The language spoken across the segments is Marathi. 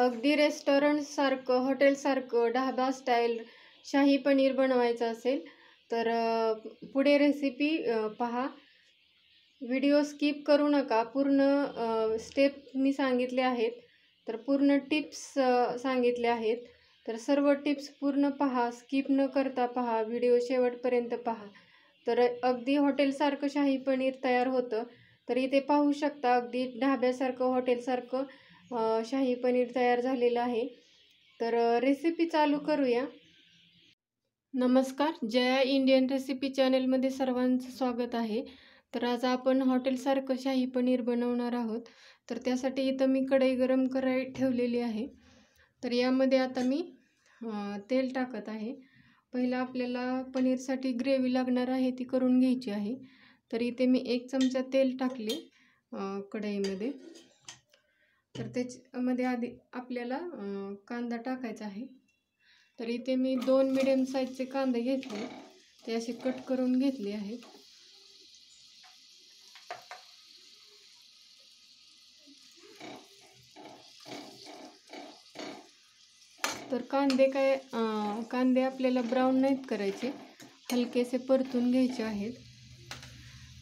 अगदी रेस्टॉरंटसारखं, हॉटेलसारखं, ढाबा स्टाईल शाही पनीर बनवायचं असेल तर पुढे रेसिपी पहा. व्हिडिओ स्किप करू नका. पूर्ण स्टेप मी सांगितले आहेत, तर पूर्ण टिप्स सांगितले आहेत. तर सर्व टिप्स पूर्ण पहा, स्किप न करता पहा, व्हिडिओ शेवटपर्यंत पहा. तर अगदी हॉटेलसारखं शाही पनीर तयार होतं. तर इथे पाहू शकता अगदी ढाब्यासारखं, हॉटेलसारखं शाही पनीर तयार झालेलं आहे. तर रेसिपी चालू करूया. नमस्कार, जया इंडियन रेसिपी चॅनलमध्ये सर्वांचं स्वागत आहे. तर आज आपण हॉटेलसारखं शाही पनीर बनवणार आहोत. तर त्यासाठी इथं मी कढई गरम करायला ठेवलेली आहे. तर यामध्ये आता मी तेल टाकत आहे. पहिला आपल्याला पनीरसाठी ग्रेव्ही लागणार आहे ती करून घ्यायची आहे. तर इथे मी 1 चमचा तेल टाकले कढईमध्ये. तर त्याच्यामध्ये आधी आपल्याला कांदा टाकायचा आहे. तर इथे मी 2 मिडियम साईजचे कांदे घेतले, ते असे कट करून घेतले आहेत. तर कांदे आपल्याला ब्राऊन नाहीत करायचे, हलकेसे परतून घ्यायचे आहेत.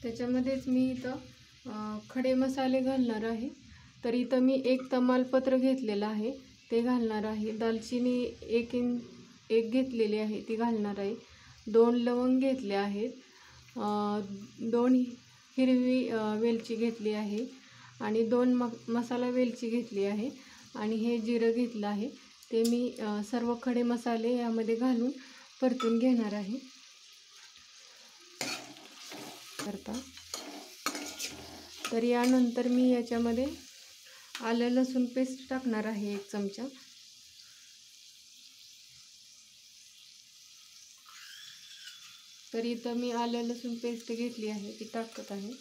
त्याच्यामध्येच मी इथं खडे मसाले घालणार आहे. तर इथं मी 1 तमालपत्र घेतलेलं आहे, ते घालणार आहे. दालचिनी एक घेतलेली आहे, ती घालणार आहे. 2 लवंग घेतले आहेत, 2 हिरवी वेलची घेतली आहे आणि 2 मसाला वेलची घेतली आहे आणि हे जिरं घेतलं आहे. ते मी सर्व खडे मसाले यामध्ये घालून परतून घेणार आहे. तर यानंतर मी याच्यामध्ये आलं लसूण पेस्ट टाकणार आहे 1 चमचा. तर इथं मी आलं लसूण पेस्ट घेतली आहे, ती टाकत आहे.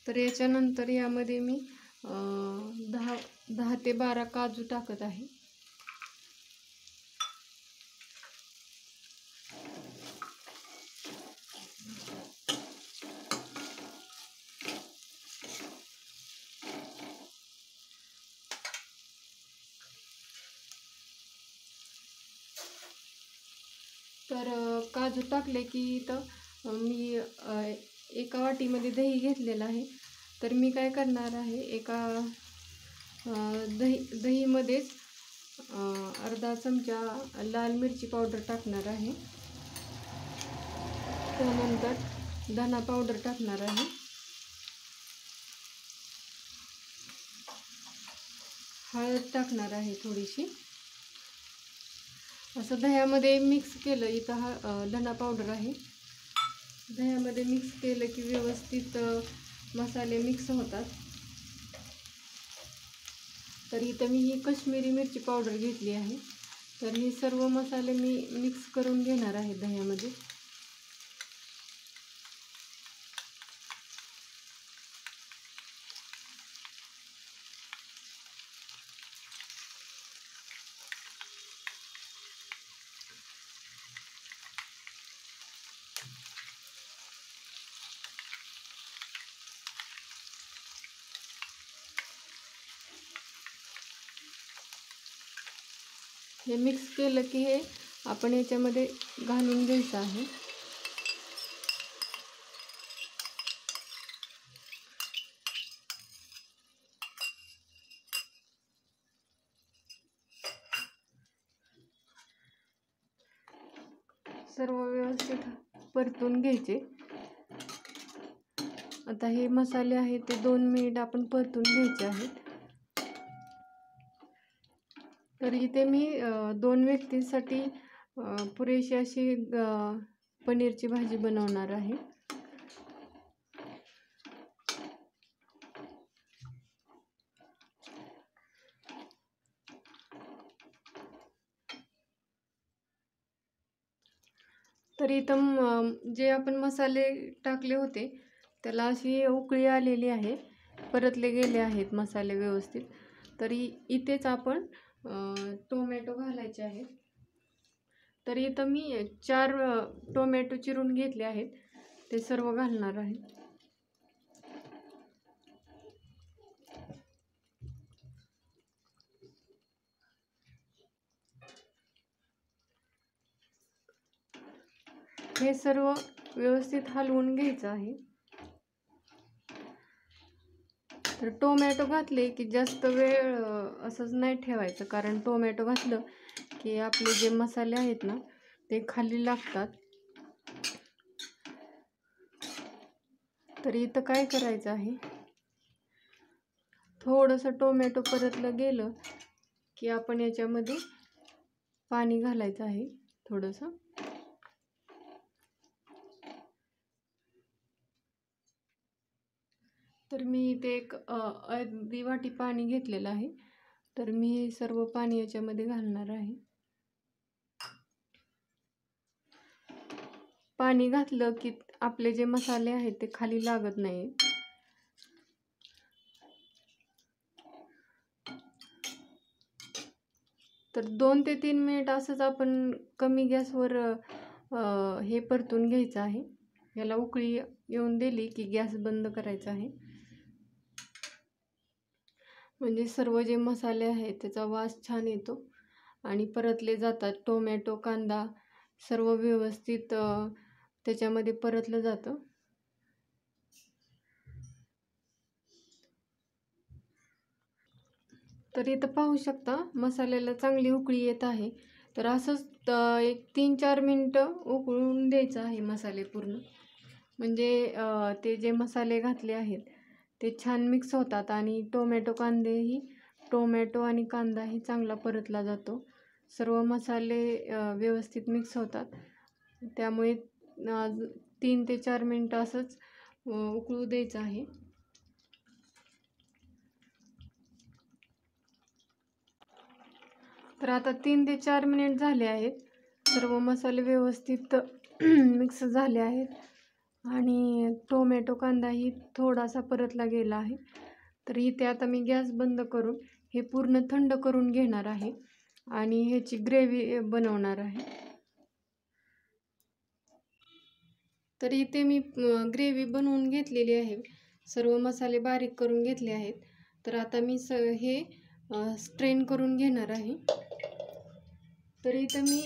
तर याच्यानंतर यामध्ये मी 10 ते 12 काजू टाकत आहे. तर काजू टाकले की इथं मी एका वाटीमध्ये दही घेतलेलं आहे. तर मी काय करणार आहे, एका दहीमध्येच अर्धा चमचा लाल मिरची पावडर टाकणार आहे. त्यानंतर धना पावडर टाकणार आहे. हळद टाकणार आहे थोडीशी. असं दह्यामध्ये मिक्स केलं. इथं धना पावडर आहे, दह्यामध्ये मिक्स केलं की व्यवस्थित मसाले मिक्स होतात. तर इथं मी ही कश्मीरी मिरची पावडर घेतली आहे. तर हे सर्व मसाले मी मिक्स करून घेणार आहे दह्यामध्ये. हे मिक्स केलं की हे आपण याच्यामध्ये घालून घ्यायचं आहे. सर्व व्यवस्थित परतून घ्यायचे. आता हे मसाले आहेत ते 2 मिनिट आपण परतून घ्यायचे आहेत. तर इथे मी 2 व्यक्तींसाठी पुरेशी अशी पनीरची भाजी बनवणार आहे. तर इथं जे आपण मसाले टाकले होते त्याला अशी उकळी आलेली आहे, परतले गेले आहेत मसाले व्यवस्थित. तरी इथेच आपण टोमॅटो घालायचे आहेत. तर इथं मी 4 टोमॅटो चिरून घेतले आहेत, ते सर्व घालणार आहे. हे सर्व व्यवस्थित हलवून घ्यायचं आहे. तर टोमॅटो घातले की जास्त वेळ असंच नाही ठेवायचं, कारण टोमॅटो घातलं की आपले जे मसाले आहेत ना ते खाली लागतात. तर इथं काय करायचं आहे, थोडंसं टोमॅटो परतलं गेलं की आपण याच्यामध्ये पाणी घालायचं आहे थोडंसं. तर मी इथे एक अर्धी वाटी पाणी घेतलेलं आहे. तर मी हे सर्व पाणी याच्यामध्ये घालणार आहे. पाणी घातलं की आपले जे मसाले आहेत ते खाली लागत नाही. तर 2 ते 3 मिनिट असंच आपण कमी गॅसवर हे परतून घ्यायचं आहे. याला उकळी येऊन दिली की गॅस बंद करायचा आहे. म्हणजे सर्व जे मसाले आहेत त्याचा वास छान येतो आणि परतले जातात. टोमॅटो, कांदा सर्व व्यवस्थित त्याच्यामध्ये परतलं जातं. तर इथं पाहू शकता मसाल्याला चांगली उकळी येत आहे. तर असंच एक 3-4 मिनटं उकळून द्यायचं आहे मसाले पूर्ण. म्हणजे ते जे मसाले घातले आहेत ते छान मिक्स होतात आणि टोमॅटो आणि कांदाही चांगला परतला जातो. सर्व मसाले व्यवस्थित मिक्स होतात. त्यामुळे 3 ते 4 मिनटं असंच उकळू द्यायचं आहे. तर आता 3 ते 4 मिनिट झाले आहेत. सर्व मसाले व्यवस्थित मिक्स झाले आहेत आणि टोमॅटो कांदाही थोडासा परतला गेला आहे. तर इथे आता मी गॅस बंद करून हे पूर्ण थंड करून घेणार आहे आणि ह्याची ग्रेव्ही बनवणार आहे. तर इथे मी ग्रेव्ही बनवून घेतलेली आहे. सर्व मसाले बारीक करून घेतले आहेत. तर आता मी हे स्ट्रेन करून घेणार आहे. तर इथं मी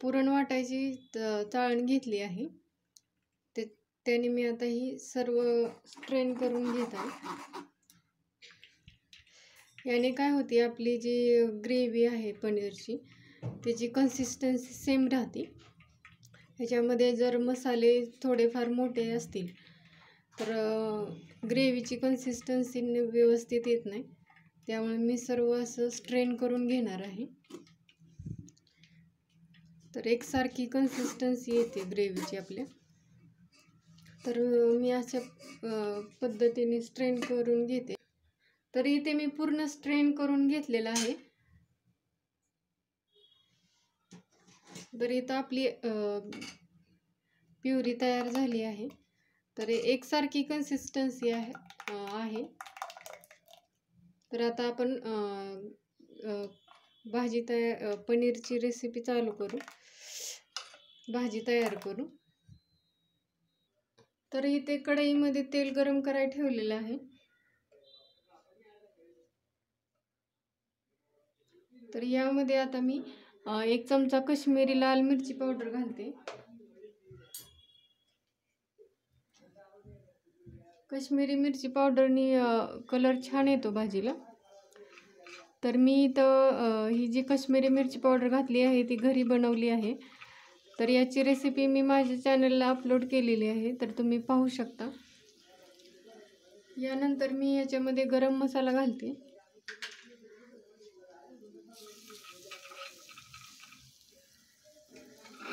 पुरण वाटायची चाळण घेतली आहे. त्याने मी आता ही सर्व स्ट्रेन करून घेत आहे. याने काय होते, आपली जी ग्रेव्ही आहे पनीरची त्याची कन्सिस्टन्सी सेम राहते. ह्याच्यामध्ये जर मसाले थोडेफार मोठे असतील तर ग्रेव्हीची कन्सिस्टन्सी व्यवस्थित येत नाही. त्यामुळे मी सर्व असं स्ट्रेन करून घेणार आहे. तर एकसारखी कन्सिस्टन्सी येते ग्रेव्हीची आपल्या. तर मी अशा पद्धतीने स्ट्रेन करून घेते. तर इथे मी पूर्ण स्ट्रेन करून घेतलेलं आहे. तर इथं आपली प्युरी तयार झाली आहे. तर एकसारखी कन्सिस्टन्सी आहे. तर आता आपण पनीरची रेसिपी चालू करू, भाजी तयार करू. तर इथे कढईमध्ये तेल गरम करायला ठेवलेलं आहे. तर यामध्ये आता मी 1 चमचा काश्मीरी लाल मिरची पावडर घालते. काश्मीरी मिरची पावडरनी कलर छान येतो भाजीला. तर मी इथं ही जी काश्मीरी मिरची पावडर घातली आहे ती घरी बनवली आहे. तर याची रेसिपी मी माझ्या चॅनलला अपलोड केलेली आहे, तर तुम्ही पाहू शकता. यानंतर मी याच्यामध्ये गरम मसाला घालते.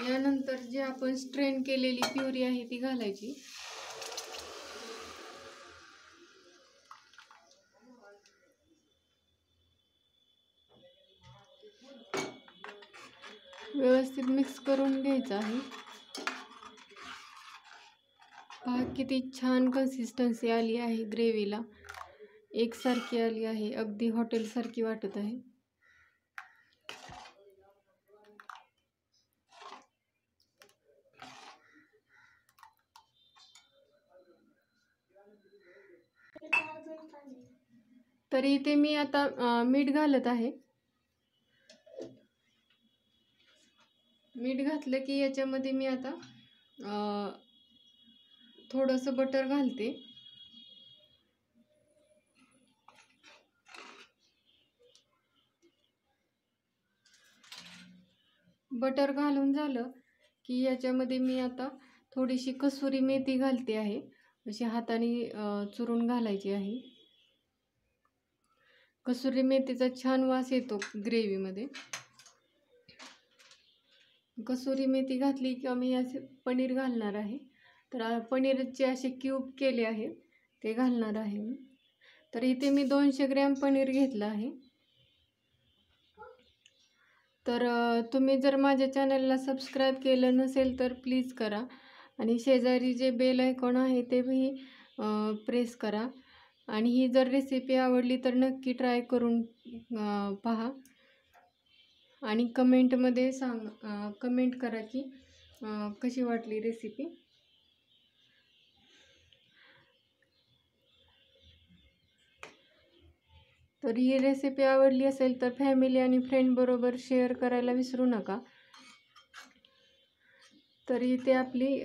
यानंतर जी आपण स्ट्रेन केलेली प्युरी आहे ती घालायची. व्यवस्थित मिक्स करून घ्यायचं आहे. पहा किती छान कन्सिस्टन्सी आली आहे ग्रेव्हीला, एकसारखी आली आहे, अगदी हॉटेलसारखी वाटत आहे. तर इथे मी आता मीठ घालत आहे. मीठ घातलं की याच्यामध्ये मी आता थोडंसं बटर घालते. बटर घालून झालं की याच्यामध्ये मी आता थोडीशी कसुरी मेथी घालते आहे. अशी हाताने चुरून घालायची आहे. कसुरी मेथीचा छान वास येतो ग्रेव्हीमध्ये. कसुरी मेथी घातली की मी असे पनीर घालणार आहे. तर पनीरचे असे क्यूब केले आहेत ते घालणार आहे मी. तर इथे मी 200 ग्रॅम पनीर घेतलं आहे. तर तुम्ही जर माझ्या चॅनलला सबस्क्राईब केलं नसेल तर प्लीज करा आणि शेजारी जे बेल आयकॉन आहे ते भी प्रेस करा. आणि ही जर रेसिपी आवडली तर नक्की ट्राय करून पहा आणि कमेंटमध्ये कमेंट करा की कशी वाटली रेसिपी. तर ही रेसिपी आवडली असेल तर फॅमिली आणि फ्रेंड बरोबर शेअर करायला विसरू नका. तर इथे आपली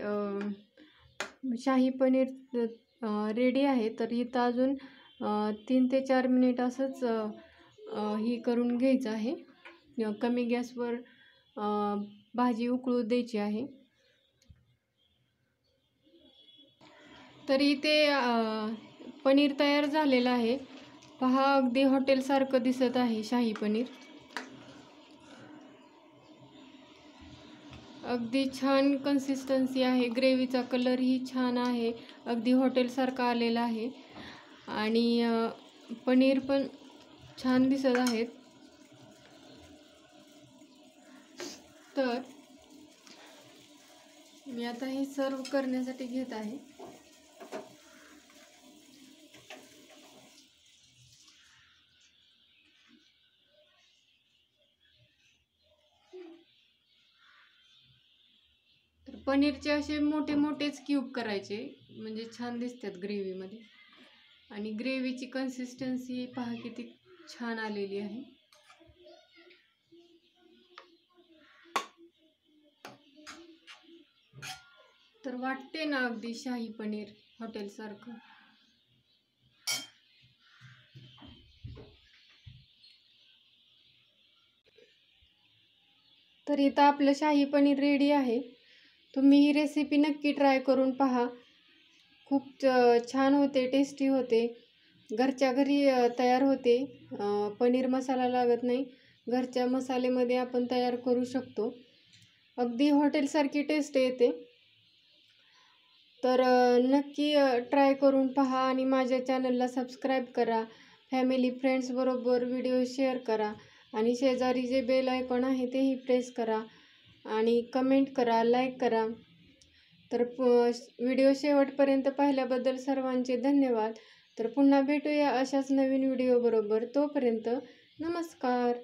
शाही पनीर रेडी आहे. तर इथं अजून 3 ते 4 मिनिट असंच ही करून घ्यायचं आहे. कमी गॅसवर भाजी उकळू द्यायची आहे. तर इथे पनीर तयार झालेलं आहे. पहा, अगदी हॉटेलसारखं दिसत आहे शाही पनीर. अगदी छान कन्सिस्टन्सी आहे. ग्रेव्हीचा कलरही छान आहे. अगदी हॉटेलसारखा आलेला आहे आणि पनीर पण छान दिसत आहेत. तर मी आता हे सर्व करण्यासाठी घेत आहे. तर पनीरचे असे मोठे मोठेच क्यूब करायचे म्हणजे छान दिसतात ग्रेव्हीमध्ये. आणि ग्रेव्हीची कन्सिस्टन्सी पहा किती छान आलेली आहे. तर वाटते ना अगदी शाही पनीर हॉटेलसारखं. तर इथं आपलं शाही पनीर रेडी आहे. तुम्ही ही रेसिपी नक्की ट्राय करून पहा. खूप छान होते, टेस्टी होते. घरच्या घरी तयार होते. पनीर मसाला लागत नाही. घरच्या मसाल्यामध्ये आपण तयार करू शकतो. अगदी हॉटेलसारखी टेस्ट येते. तर नक्की ट्राय करून पहा आणि माझ्या चॅनलला सबस्क्राईब करा. फॅमिली फ्रेंड्स बरोबर व्हिडिओ शेअर करा आणि शेजारी जे बेल आयकॉन आहे तेही प्रेस करा आणि कमेंट करा, लाईक करा. तर व्हिडिओ शेवटपर्यंत पाहिल्याबद्दल सर्वांचे धन्यवाद. तर पुन्हा भेटूया अशाच नवीन व्हिडिओ बरोबर. तोपर्यंत नमस्कार.